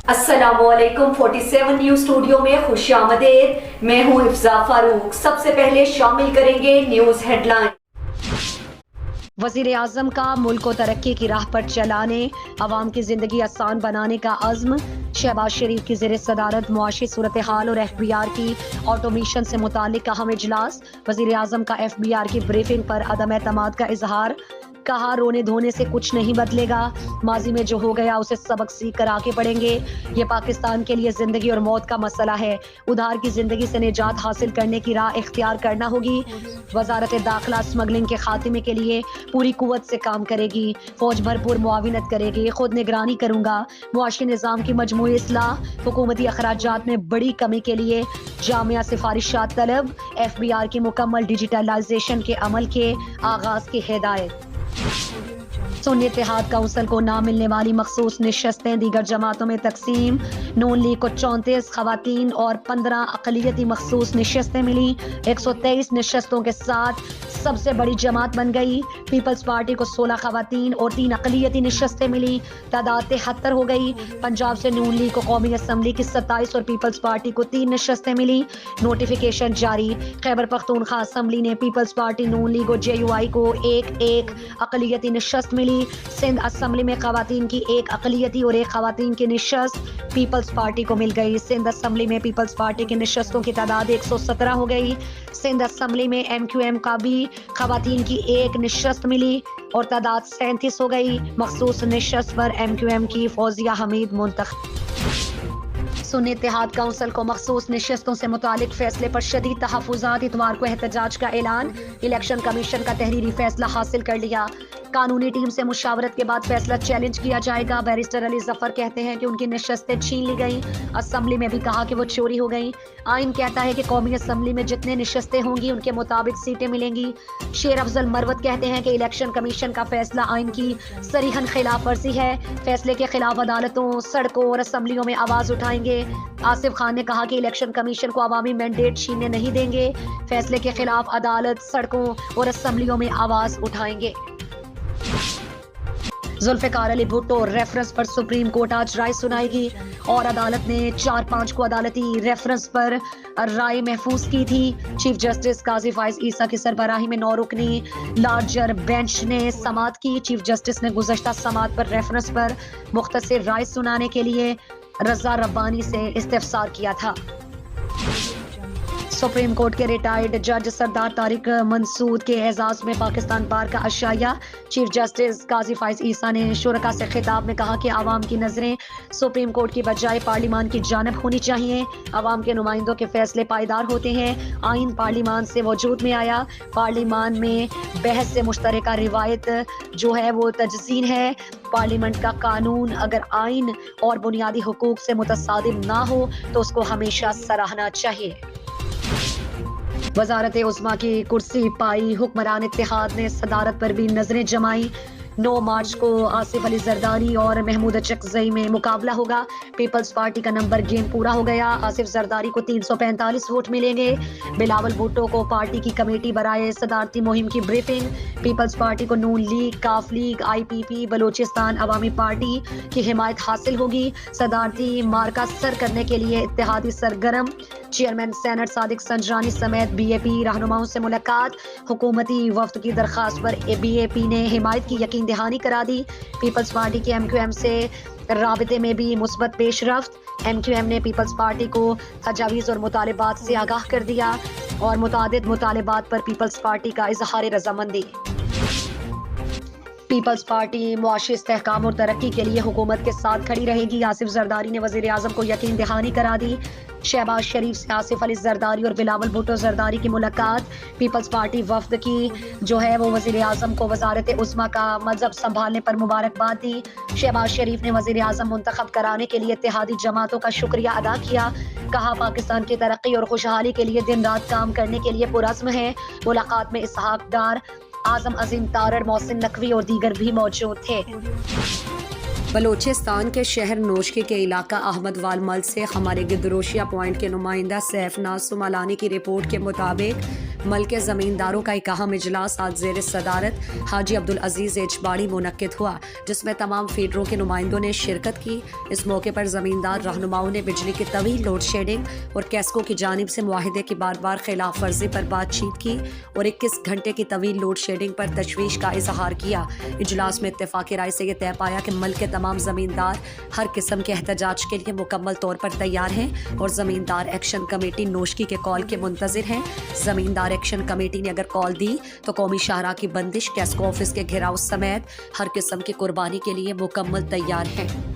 السلام علیکم 47 news studio میں خوش آمدید. میں ہوں حفظہ فاروق. سب سے پہلے شامل کریں گے نیوز ہیڈ لائن. وزیر اعظم کا ملک کو ترقی کی راہ پر چلانے، عوام کی زندگی آسان بنانے کا عزم. شہباز شریف کی زیر صدارت معاشی صورتحال اور ایف بی آر کی آٹومیشن سے متعلق اہم اجلاس. وزیر اعظم کا ایف بی آر کی بریفنگ پر عدم اعتماد کا اظہار. کہا رونے دھونے سے کچھ نہیں بدلے گا، ماضی میں جو ہو گیا اسے سبق سیکھ کر آگے بڑھیں گے. یہ پاکستان کے لیے زندگی اور موت کا مسئلہ ہے. ادھار کی زندگی سے نجات حاصل کرنے کی راہ اختیار کرنا ہوگی. وزارت داخلہ اسمگلنگ کے خاتمے کے لیے پوری قوت سے کام کرے گی. فوج بھرپور معاونت کرے گی. خود نگرانی کروں گا. معاشی نظام کی مجموعی اصلاح، حکومتی اخراجات میں بڑی کمی کے لیے جامعہ سفارشات طلب. ایف بی آر کی مکمل ڈیجیٹلائزیشن کے عمل کے آغاز کی ہدایت. سنی اتحاد کونسل کو نہ ملنے والی مخصوص نشستیں دیگر جماعتوں میں تقسیم. نون لیگ کو 34 خواتین اور 15 اقلیتی مخصوص نشستیں ملی. 123 نشستوں کے ساتھ سب سے بڑی جماعت بن گئی. پیپلز پارٹی کو 16 خواتین اور 3 اقلیتی نشستیں ملی. تعداد 73 ہو گئی. پنجاب سے نون لیگ کو قومی اسمبلی کی 27 اور پیپلز پارٹی کو 3 نشستیں ملی. نوٹیفیکیشن جاری. خیبر پختونخوا اسمبلی نے پیپلز پارٹی، نون لیگ اور جے یو آئی کو ایک اقلیتی نشست ملی. سندھ اسمبلی میں خواتین کی 1 اقلیتی اور 1 خواتین کی نشست پیپلز پارٹی کو مل گئی. سندھ اسمبلی میں پیپلز پارٹی کی نشستوں کی تعداد 117 ہو گئی. سندھ اسمبلی میں ایم کیو ایم کا بھی خواتین کی 1 نشست ملی اور تعداد 37 ہو گئی. مخصوص نشست پر ایم کیو ایم کی فوزیہ حمید منتخب. سنی اتحاد کونسل کو مخصوص نشستوں سے متعلق فیصلے پر شدید تحفظات. اتوار کو احتجاج کا اعلان. الیکشن کمیشن کا تحریری فیصلہ حاصل کر لیا. قانونی ٹیم سے مشاورت کے بعد فیصلہ چیلنج کیا جائے گا. بیرسٹر علی ظفر کہتے ہیں کہ ان کی نشستیں چھین لی گئیں. اسمبلی میں بھی کہا کہ وہ چوری ہو گئیں. آئین کہتا ہے کہ قومی اسمبلی میں جتنے نشستیں ہوں گی ان کے مطابق سیٹیں ملیں گی. شیر افضل مروت کہتے ہیں کہ الیکشن کمیشن کا فیصلہ آئین کی صریحاً خلاف ورزی ہے. فیصلے کے خلاف عدالتوں، سڑکوں اور اسمبلیوں میں آواز اٹھائیں گے. آصف خان نے کہا کہ الیکشن کمیشن کو عوامی مینڈیٹ چھیننے نہیں دیں گے. فیصلے کے خلاف عدالت، سڑکوں اور اسمبلیوں میں آواز اٹھائیں گے. ذوالفقار علی بھٹو ریفرنس پر سپریم کورٹ آج رائے سنائے گی اور عدالت نے 4-5 کو عدالتی ریفرنس پر رائے محفوظ کی تھی. چیف جسٹس قاضی فائز عیسیٰ کی سربراہی میں 9 رکنی لارجر بینچ نے سماعت کی. چیف جسٹس نے گزشتہ سماعت پر ریفرنس پر مختصر رائے سنانے کے لیے رضا ربانی سے استفسار کیا تھا. سپریم کورٹ کے ریٹائرڈ جج سردار طارق منصور کے اعزاز میں پاکستان بار کا عشائیہ. چیف جسٹس قاضی فائز عیسیٰ نے شرکاء سے خطاب میں کہا کہ عوام کی نظریں سپریم کورٹ کی بجائے پارلیمان کی جانب ہونی چاہیے. عوام کے نمائندوں کے فیصلے پائیدار ہوتے ہیں. آئین پارلیمان سے وجود میں آیا. پارلیمان میں بحث سے مشترکہ روایت جو ہے وہ تجزین ہے. پارلیمنٹ کا قانون اگر آئین اور بنیادی حقوق سے متصادم نہ ہو تو اس کو ہمیشہ سراہنا چاہیے. وزارت عظمیٰ کی کرسی پائی. حکمران اتحاد نے صدارت پر بھی نظریں جمائیں. 9 مارچ کو آصف علی زرداری اور محمود چکزئی میں مقابلہ ہوگا. پیپلز پارٹی کا نمبر گیم پورا ہو گیا. آصف زرداری کو 345 ووٹ ملیں گے. بلاول بھٹو کو پارٹی کی کمیٹی برائے صدارتی مہم کی بریفنگ. پیپلز پارٹی کو نون لیگ، کاف لیگ، آئی پی پی، بلوچستان عوامی پارٹی کی حمایت حاصل ہوگی. صدارتی مارکہ سر کرنے کے لیے اتحادی سرگرم. چیئرمین سینٹ صادق سنجرانی سمیت بی اے پی رہنماؤں سے ملاقات. حکومتی وفد کی درخواست پر بی اے پی نے حمایت کی یقین دہانی کرا دی. پیپلز پارٹی کے ایم کیو ایم سے رابطے میں بھی مثبت پیش رفت. ایم کیو ایم نے پیپلز پارٹی کو تجاویز اور مطالبات سے آگاہ کر دیا اور متعدد مطالبات پر پیپلز پارٹی کا اظہار رضامندی. پیپلز پارٹی معاشی استحکام اور ترقی کے لیے حکومت کے ساتھ کھڑی رہے گی. آصف زرداری نے وزیر اعظم کو یقین دہانی کرا دی. شہباز شریف سے آصف علی زرداری اور بلاول بھٹو زرداری کی ملاقات. پیپلز پارٹی وفد کی جو ہے وہ وزیر اعظم کو وزارت عظمیٰ کا مذہب سنبھالنے پر مبارکباد دی. شہباز شریف نے وزیر اعظم منتخب کرانے کے لیے اتحادی جماعتوں کا شکریہ ادا کیا. کہا پاکستان کی ترقی اور خوشحالی کے لیے دن رات کام کرنے کے لیے پرعزم ہے. ملاقات میں اسحاق ڈار، اعظم عظیم تارڑ، محسن نقوی اور دیگر بھی موجود تھے. بلوچستان کے شہر نوشکی کے علاقہ احمد والمل سے ہمارے گدروشیا پوائنٹ کے نمائندہ سیف ناز سمالانی کی رپورٹ کے مطابق ملک کے زمینداروں کا ایک اہم اجلاس آج زیر صدارت حاجی عبدالعزیز اجباڑی منعقد ہوا، جس میں تمام فیڈروں کے نمائندوں نے شرکت کی۔ اس موقع پر زمیندار رہنماؤں نے بجلی کی طویل لوڈ شیڈنگ اور کیسکو کی جانب سے معاہدے کی بار بار خلاف ورزی پر بات چیت کی اور 21 گھنٹے کی طویل لوڈ شیڈنگ پر تشویش کا اظہار کیا۔ اجلاس میں اتفاقی رائے سے یہ طے پایا کہ ملک کے تمام زمیندار ہر قسم کے احتجاج کے لیے مکمل طور پر تیار ہیں اور زمیندار ایکشن کمیٹی نوشکی کے کال کے منتظر ہیں۔ زمیندار ایکشن کمیٹی نے اگر کال دی تو قومی شاہراہ کی بندش، کیسکو آفس کے گھیراؤ سمیت ہر قسم کی قربانی کے لیے مکمل تیار ہیں۔